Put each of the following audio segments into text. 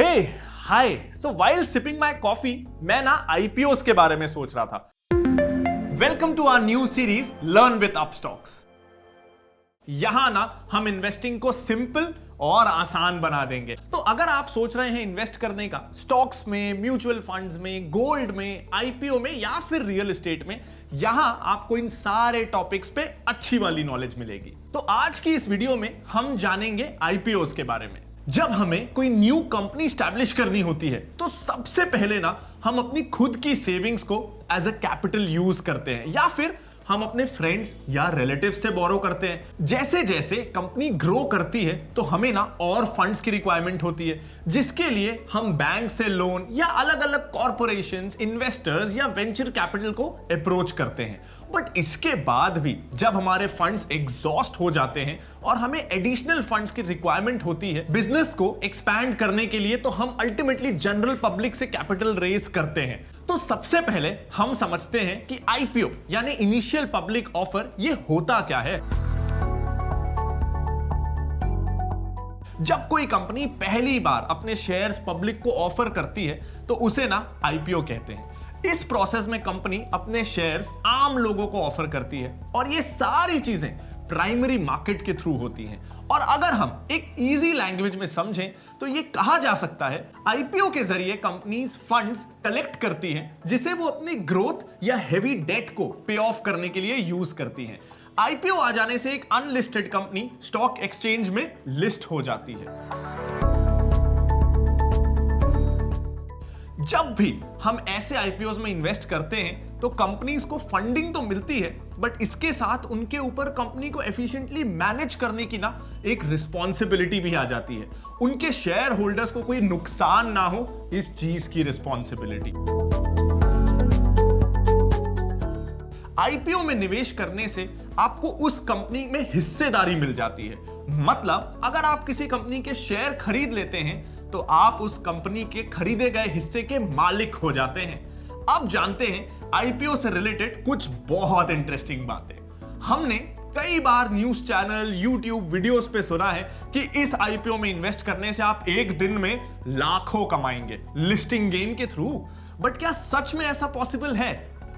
Hey hi so while sipping my coffee मैं ना IPOs के बारे में सोच रहा था। Welcome to our new series learn with Upstox. यहां ना हम इन्वेस्टिंग को सिंपल और आसान बना देंगे। तो अगर आप सोच रहे हैं इन्वेस्ट करने का स्टॉक्स में, म्यूचुअल फंड्स में, गोल्ड में, आईपीओ में या फिर रियल एस्टेट में, यहां आपको इन सारे टॉपिक्स पे अच्छी वाली नॉलेज मिलेगी। तो आज की इस वीडियो में हम जानेंगे आईपीओस के बारे में। जब हमें कोई न्यू कंपनी स्टैब्लिश करनी होती है तो सबसे पहले ना हम अपनी खुद की सेविंग्स को एज अ कैपिटल यूज करते हैं या फिर हम अपने फ्रेंड्स या रिलेटिव्स से बोरो करते हैं। जैसे जैसे कंपनी ग्रो करती है तो हमें ना और फंड्स की रिक्वायरमेंट होती है, जिसके लिए हम बैंक से लोन या अलग अलग कॉर्पोरेशंस, इन्वेस्टर्स या वेंचर कैपिटल को अप्रोच करते हैं। बट इसके बाद भी जब हमारे फंड्स एग्जॉस्ट हो जाते हैं और हमें एडिशनल फंड्स की रिक्वायरमेंट होती है बिजनेस को एक्सपैंड करने के लिए, तो हम अल्टीमेटली जनरल पब्लिक से कैपिटल रेज करते हैं। तो सबसे पहले हम समझते हैं कि आईपीओ यानी इनिशियल पब्लिक ऑफर ये होता क्या है। जब कोई कंपनी पहली बार अपने शेयर्स पब्लिक को ऑफर करती है तो उसे ना आईपीओ कहते हैं। इस प्रोसेस में कंपनी अपने शेयर्स आम लोगों को ऑफर करती है और ये सारी चीजें प्राइमरी मार्केट के थ्रू होती हैं। और अगर हम एक इजी लैंग्वेज में समझें तो ये कहा जा सकता है आईपीओ के जरिए कंपनीज फंड्स कलेक्ट करती हैं जिसे वो अपनी ग्रोथ या हेवी डेट को पे ऑफ करने के लिए यूज करती हैं। आईपीओ आ जाने से एक अनलिस्टेड कंपनी स्टॉक एक्सचेंज में लिस्ट हो जाती है। जब भी हम ऐसे आईपीओज में इन्वेस्ट करते हैं तो कंपनीज को फंडिंग तो मिलती है, बट इसके साथ उनके ऊपर कंपनी को एफिशिएंटली मैनेज करने की ना एक रिस्पॉन्सिबिलिटी भी आ जाती है। उनके शेयर होल्डर्स को कोई नुकसान ना हो, इस चीज की रिस्पॉन्सिबिलिटी। आईपीओ में निवेश करने से आपको उस कंपनी में हिस्सेदारी मिल जाती है। मतलब अगर आप किसी कंपनी के शेयर खरीद लेते हैं तो आप उस कंपनी के खरीदे गए हिस्से के मालिक हो जाते हैं। अब जानते हैं आईपीओ से रिलेटेड कुछ बहुत इंटरेस्टिंग बातें। हमने कई बार न्यूज चैनल, यूट्यूब वीडियोस पे सुना है कि इस आईपीओ में इन्वेस्ट करने से आप एक दिन में लाखों कमाएंगे लिस्टिंग गेन के थ्रू। बट क्या सच में ऐसा पॉसिबल है?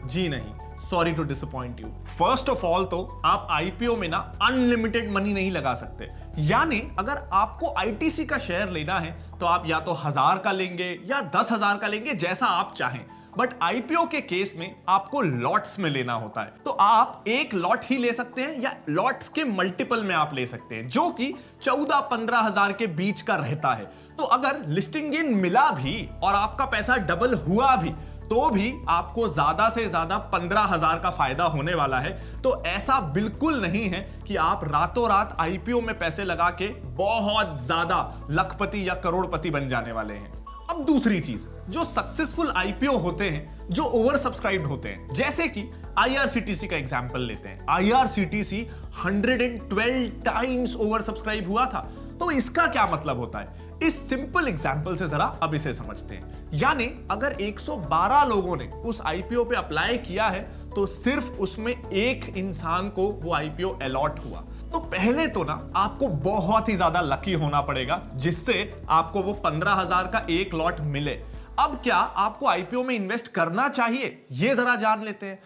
जी नहीं, sorry to disappoint you. First of all तो आप आईपीओ में ना अनलिमिटेड मनी नहीं लगा सकते। यानी अगर आपको आईटीसी का शेयर लेना है तो आप या तो 1000 का लेंगे या 10,000 का लेंगे, जैसा आप चाहें। बट आईपीओ के केस में आपको लॉट्स में लेना होता है, तो आप एक लॉट ही ले सकते हैं या लॉट्स के मल्टीपल में आप ले सकते हैं, जो कि 14-15 हजार के बीच का रहता है। तो अगर लिस्टिंग गेन मिला भी और आपका पैसा डबल हुआ भी तो भी आपको ज्यादा से ज्यादा 15,000 का फायदा होने वाला है। तो ऐसा बिल्कुल नहीं है कि आप रातों रात आईपीओ में पैसे लगा के बहुत ज्यादा लखपति या करोड़पति बन जाने वाले हैं। अब दूसरी चीज, जो सक्सेसफुल आईपीओ होते हैं जो ओवर सब्सक्राइब्ड होते हैं, जैसे कि आईआरसीटीसी का एग्जांपल लेते हैं। आईआरसीटीसी 112 टाइम्स ओवर सब्सक्राइब हुआ था। तो इसका क्या मतलब होता है? इस सिंपल एग्जांपल से जरा अब इसे समझते हैं। यानी अगर 112 लोगों ने उस आईपीओ पे अप्लाई किया है तो सिर्फ उसमें एक इंसान को वो आईपीओ अलॉट हुआ। तो पहले तो ना आपको बहुत ही ज्यादा लकी होना पड़ेगा जिससे आपको वो 15,000 का एक लॉट मिले। अब क्या आपको आईपीओ में इन्वेस्ट करना चाहिए, ये जरा जान लेते हैं।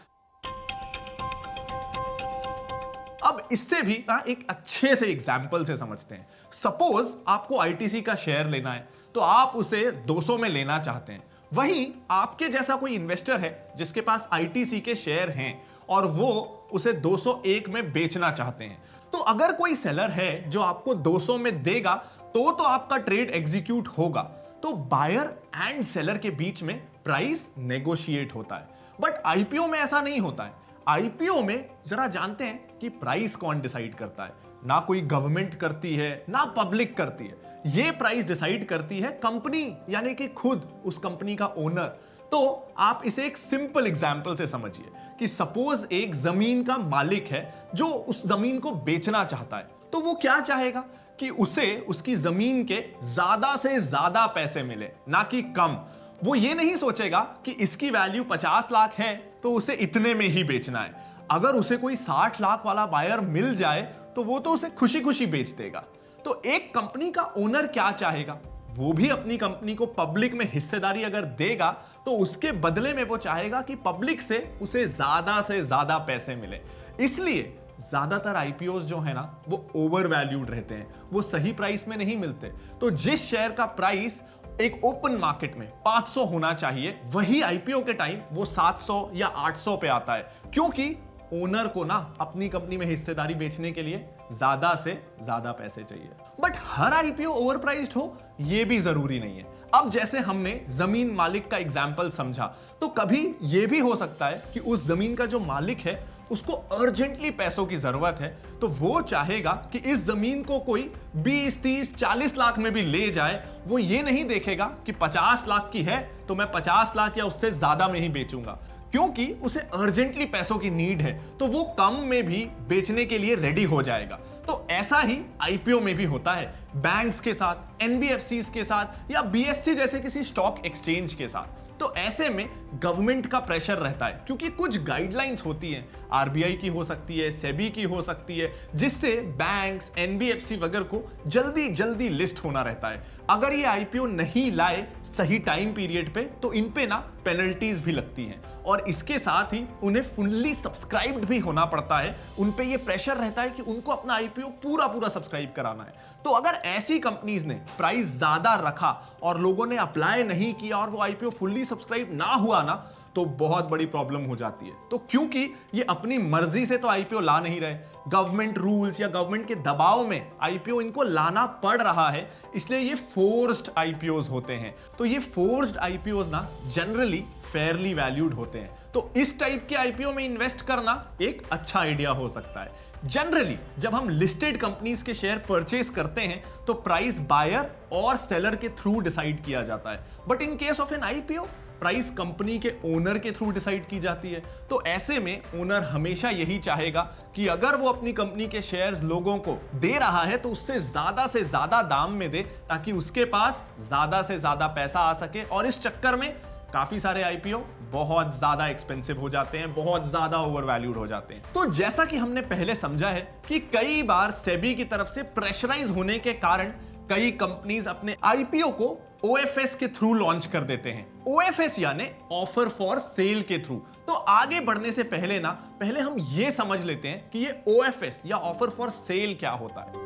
अब इससे भी ना एक अच्छे से एग्जाम्पल से समझते हैं। सपोज आपको आईटीसी का शेयर लेना है तो आप उसे 200 में लेना चाहते हैं। वहीं आपके जैसा कोई इन्वेस्टर है जिसके पास आईटीसी के शेयर हैं और वो उसे 201 में बेचना चाहते हैं। तो अगर कोई सेलर है जो आपको 200 में देगा तो आपका ट्रेड एग्जीक्यूट होगा। तो बायर एंड सेलर के बीच में प्राइस नेगोशिएट होता है। बट आईपीओ में ऐसा नहीं होता है। आईपीओ में जरा जानते हैं कि प्राइस कौन डिसाइड करता है? ना कोई गवर्नमेंट करती है ना पब्लिक करती है। ये प्राइस डिसाइड करती है कंपनी, यानी कि खुद उस कंपनी का ओनर। तो आप इसे एक सिंपल एग्जांपल से समझिए कि सपोज एक जमीन का मालिक है जो उस जमीन को बेचना चाहता है। तो वो क्या चाहेगा कि उसे उसकी जमीन के ज्यादा से ज्यादा पैसे मिले, ना कि कम। वो ये नहीं सोचेगा कि इसकी वैल्यू 50 लाख है तो उसे इतने में ही बेचना है। अगर उसे कोई 60 लाख वाला बायर मिल जाए तो वो तो उसे खुशी खुशी बेच देगा। तो एक कंपनी का ओनर क्या चाहेगा? वो भी अपनी कंपनी को पब्लिक में हिस्सेदारी अगर देगा तो उसके बदले में वो चाहेगा कि पब्लिक से उसे ज्यादा से ज्यादा पैसे मिले। इसलिए ज्यादातर आईपीओ जो है ना वो ओवर वैल्यूड रहते हैं, वो सही प्राइस में नहीं मिलते। तो जिस शेयर का प्राइस एक ओपन मार्केट में 500 होना चाहिए, वही आईपीओ के टाइम वो 700 या 800 पे आता है, क्योंकि ओनर को ना अपनी कंपनी में हिस्सेदारी बेचने के लिए ज्यादा से ज्यादा पैसे चाहिए। But her IPO over priced हो ये भी जरूरी नहीं है। अब जैसे हमने जमीन मालिक का एग्जाम्पल समझा, तो कभी यह भी हो सकता है कि उस जमीन का जो मालिक है उसको अर्जेंटली पैसों की जरूरत है, तो वो चाहेगा कि इस जमीन को कोई 20, 30, 40 लाख में भी ले जाए। वो ये नहीं देखेगा कि 50 लाख की है तो मैं 50 लाख या उससे ज्यादा में ही बेचूंगा, क्योंकि उसे अर्जेंटली पैसों की नीड है, तो वो कम में भी बेचने के लिए रेडी हो जाएगा। तो ऐसा ही आईपीओ में भी होता है, बैंक्स के साथ, एनबीएफसीज के साथ या बीएससी जैसे किसी स्टॉक एक्सचेंज के साथ। तो ऐसे में गवर्नमेंट का प्रेशर रहता है, क्योंकि कुछ गाइडलाइंस होती हैं, आरबीआई की हो सकती है, सेबी की हो सकती है, जिससे बैंक्स, एनबीएफसी वगैरह को जल्दी जल्दी लिस्ट होना रहता है। अगर ये आईपीओ नहीं लाए सही टाइम पीरियड पे तो इन पे ना पेनल्टीज भी लगती हैं, और इसके साथ ही उन्हें फुल्ली सब्सक्राइब्ड भी होना पड़ता है। उन पे ये प्रेशर रहता है कि उनको अपना आईपीओ पूरा पूरा सब्सक्राइब कराना है। तो अगर ऐसी कंपनीज ने प्राइस ज्यादा रखा और लोगों ने अप्लाई नहीं किया और वो आईपीओ फुल्ली सब्सक्राइब ना हुआ ना, तो बहुत बड़ी प्रॉब्लम हो जाती है। तो क्योंकि ये अपनी मर्जी से तो आईपीओ ला नहीं रहे, गवर्नमेंट रूल्स या गवर्नमेंट के दबाव में आईपीओ इनको लाना पड़ रहा है, इसलिए ये फोर्स्ड आईपीओज होते हैं। तो ये फोर्स्ड आईपीओज ना जनरली फेयरली वैल्यूड होते हैं। तो इस टाइप के आईपीओ में इन्वेस्ट करना एक अच्छा आइडिया हो सकता है। जनरली जब हम लिस्टेड कंपनीज के शेयर परचेस करते हैं तो प्राइस बायर और सेलर के थ्रू डिसाइड किया जाता है, but in case of N IPO price company के ओनर के थ्रू डिसाइड की जाती है। तो ऐसे में ओनर हमेशा यही चाहेगा कि अगर वो अपनी कंपनी के शेयर्स लोगों को दे रहा है तो उससे से ज्यादा दाम में दे, ताकि उसके पास ज्यादा से ज्यादा पैसा आ सके। और इस चक्कर में काफी सारे आईपीओ बहुत ज्यादा एक्सपेंसिव हो जाते हैं, बहुत ज्यादा ओवर वैल्यूड हो जाते हैं। तो जैसा कि हमने पहले समझा है कि कई बार सेबी की तरफ से प्रेशराइज होने के कारण कई कंपनीज अपने आईपीओ को ओएफएस के थ्रू लॉन्च कर देते हैं। ओएफएस यानी ऑफर फॉर सेल के थ्रू। तो आगे बढ़ने से पहले हम ये समझ लेते हैं कि ये ओएफएस या ऑफर फॉर सेल क्या होता है।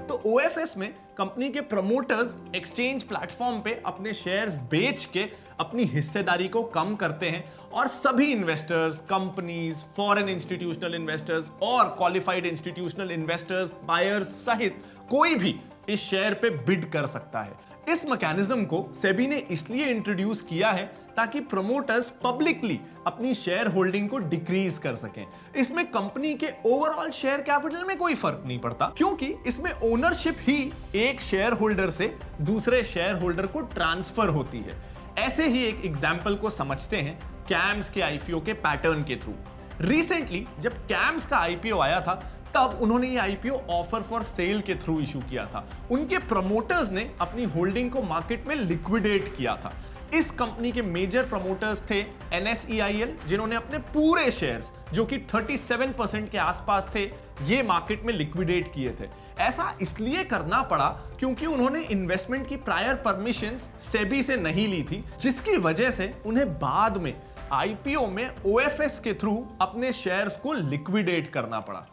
तो ओएफएस में कंपनी के प्रमोटर्स एक्सचेंज प्लेटफॉर्म पे अपने शेयर्स बेच के अपनी हिस्सेदारी को कम करते हैं, और सभी investors, companies, foreign institutional investors और क्वालिफाइड इंस्टीट्यूशनल इन्वेस्टर्स, बायर्स सहित कोई भी इस शेयर पे बिड कर सकता है। इस मैकेनिज्म को सेबी ने इसलिए इंट्रोड्यूस किया है ताकि प्रमोटर्स पब्लिकली अपनी शेयर होल्डिंग को डिक्रीज कर सकें। इसमें कंपनी के ओवरऑल शेयर कैपिटल में कोई फर्क नहीं पड़ता, क्योंकि इसमें ओनरशिप ही एक शेयर होल्डर से दूसरे शेयर होल्डर को ट्रांसफर होती है। ऐसे ही एक एग्जाम्पल को समझते हैं कैम्स के आईपीओ के पैटर्न के थ्रू। रिसेंटली जब कैम्स का आईपीओ आया था तब उन्होंने ये आईपीओ ऑफर फॉर सेल के थ्रू इशू किया था। उनके प्रमोटर्स ने अपनी होल्डिंग को मार्केट में लिक्विडेट किया था। इस कंपनी के मेजर प्रमोटर्स थे NSEIL, जिन्होंने अपने पूरे शेयर्स जो कि 37% के आसपास थे ये मार्केट में लिक्विडेट किए थे। ऐसा इसलिए करना पड़ा क्योंकि उन्होंने इन्वेस्टमेंट की प्रायर परमिशंस सेबी से नहीं ली थी, जिसकी वजह से उन्हें बाद में आईपीओ में ओएफएस के थ्रू अपने शेयर्स को लिक्विडेट करना पड़ा।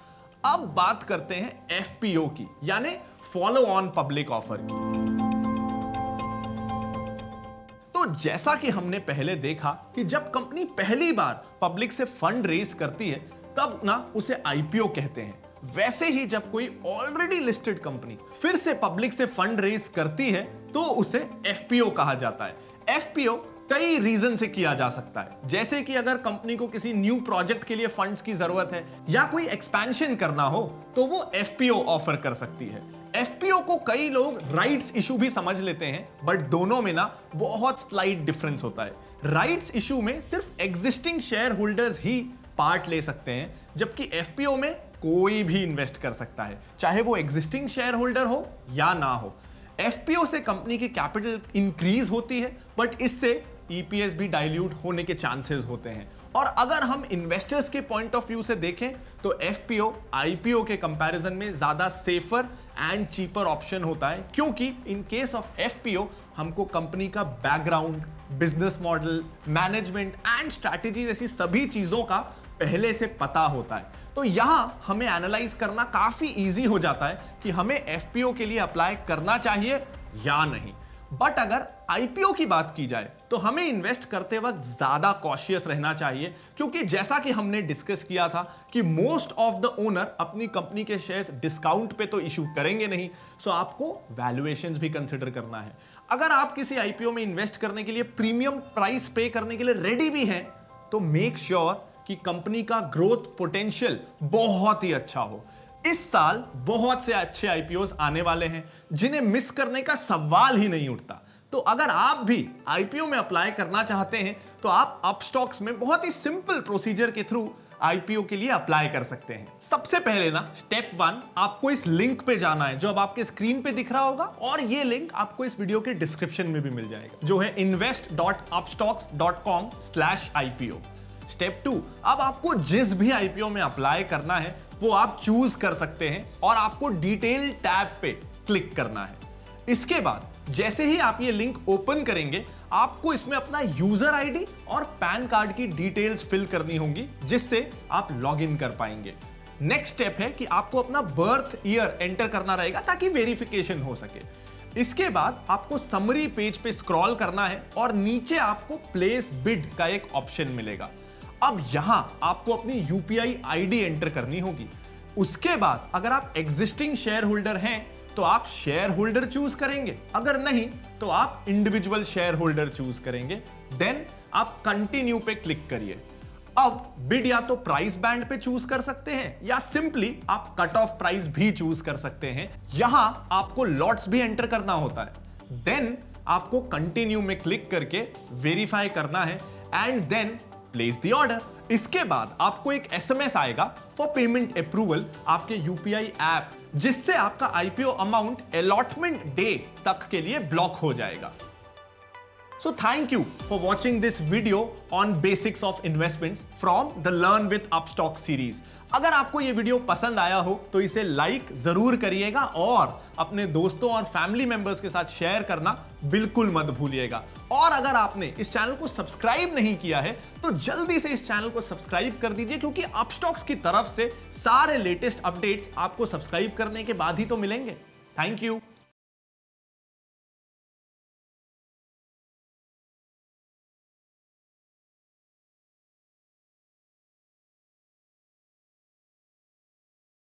अब बात करते हैं एफपीओ की, यानी फॉलो ऑन पब्लिक ऑफर की। तो जैसा कि हमने पहले देखा कि जब कंपनी पहली बार पब्लिक से फंड रेज करती है तब ना उसे आईपीओ कहते हैं। वैसे ही जब कोई ऑलरेडी लिस्टेड कंपनी फिर से पब्लिक से फंड रेज करती है तो उसे एफपीओ कहा जाता है। एफपीओ कई रीजन से किया जा सकता है, जैसे कि अगर कंपनी को किसी न्यू प्रोजेक्ट के लिए फंड्स की जरूरत है या कोई एक्सपेंशन करना हो तो वो एफपीओ ऑफर कर सकती है। एफपीओ को कई लोग राइट्स इशू भी समझ लेते हैं, बट दोनों में ना बहुत स्लाइट डिफरेंस होता है। राइट्स इशू में सिर्फ एग्जिस्टिंग शेयर होल्डर्स ही पार्ट ले सकते हैं, जबकि एफपीओ में कोई भी इन्वेस्ट कर सकता है, चाहे वो एग्जिस्टिंग शेयर होल्डर हो या ना हो। एफपीओ से कंपनी की कैपिटल इंक्रीज होती है, बट इससे ईपीएस भी डाइल्यूट होने के चांसेस होते हैं। और अगर हम इन्वेस्टर्स के पॉइंट ऑफ व्यू से देखें तो एफपीओ आईपीओ के कंपैरिजन में ज्यादा सेफर एंड चीपर ऑप्शन होता है, क्योंकि इन केस ऑफ एफपीओ हमको कंपनी का background, business model, management and strategy जैसी सभी चीजों का पहले से पता होता है। तो यहां हमें एनालाइज करना काफी इजी हो जाता है कि हमें एफपीओ के लिए अप्लाई करना चाहिए या नहीं। बट अगर आईपीओ की बात की जाए तो हमें इन्वेस्ट करते वक्त ज्यादा कॉशियस रहना चाहिए, क्योंकि जैसा कि हमने डिस्कस किया था कि मोस्ट ऑफ द ओनर अपनी कंपनी के शेयर्स डिस्काउंट पे तो इशू करेंगे नहीं, सो आपको वैल्यूएशंस भी कंसिडर करना है। अगर आप किसी आईपीओ में इन्वेस्ट करने के लिए प्रीमियम प्राइस पे करने के लिए रेडी भी हैं, तो मेक श्योर कि कंपनी का ग्रोथ पोटेंशियल बहुत ही अच्छा हो। इस साल बहुत से अच्छे आईपीओस आने वाले हैं जिन्हें मिस करने का सवाल ही नहीं उठता। तो अगर आप भी आईपीओ में अप्लाई करना चाहते हैं तो आप अपस्टॉक्स में बहुत ही सिंपल प्रोसीजर के थ्रू आईपीओ के लिए अप्लाई कर सकते हैं। सबसे पहले ना स्टेप 1, आपको इस लिंक पे जाना है जो अब आपके स्क्रीन पे दिख रहा होगा, और ये लिंक आपको इस वीडियो के डिस्क्रिप्शन में भी मिल जाएगा, जो है invest.upstocks.com/IPO। स्टेप 2, अब आपको जिस भी आईपीओ में अप्लाई करना है वो आप चूज कर सकते हैं और आपको डिटेल टैब पे क्लिक करना है। इसके बाद जैसे ही आप ये लिंक ओपन करेंगे, आपको इसमें अपना यूजर आईडी और पैन कार्ड की डिटेल्स फिल करनी होंगी, जिससे आप लॉग इन कर पाएंगे। नेक्स्ट स्टेप है कि आपको अपना बर्थ ईयर एंटर करना रहेगा ताकि वेरिफिकेशन हो सके। इसके बाद आपको समरी पेज पे स्क्रॉल करना है और नीचे आपको प्लेस बिड का एक ऑप्शन मिलेगा। अब यहां आपको अपनी यूपीआई आईडी एंटर करनी होगी। उसके बाद अगर आप एग्जिस्टिंग शेयर होल्डर हैं तो आप शेयर होल्डर चूज करेंगे, अगर नहीं तो आप इंडिविजुअल शेयर होल्डर चूज करेंगे। देन आप कंटिन्यू पे क्लिक करिए। अब बिड या तो प्राइस बैंड पे चूज कर सकते हैं या सिंपली आप कट ऑफ प्राइस भी चूज कर सकते हैं। यहां आपको लॉट्स भी एंटर करना होता है। देन आपको कंटिन्यू में क्लिक करके वेरीफाई करना है and then place the order. इसके बाद आपको एक एसएमएस आएगा फॉर पेमेंट अप्रूवल आपके यूपीआई ऐप, जिससे आपका आईपीओ अमाउंट अलॉटमेंट डे तक के लिए ब्लॉक हो जाएगा। So thank you for watching this video on basics of investments from the Learn with Upstox series. अगर आपको ये वीडियो पसंद आया हो तो इसे लाइक जरूर करिएगा और अपने दोस्तों और फैमिली मेंबर्स के साथ शेयर करना बिल्कुल मत भूलिएगा। और अगर आपने इस चैनल को सब्सक्राइब नहीं किया है तो जल्दी से इस चैनल को सब्सक्राइब कर दीजिए, क्योंकि अपस्टॉक्स की तरफ से सारे लेटेस्ट अपडेट्स आपको सब्सक्राइब करने के बाद ही तो मिलेंगे। Thank you.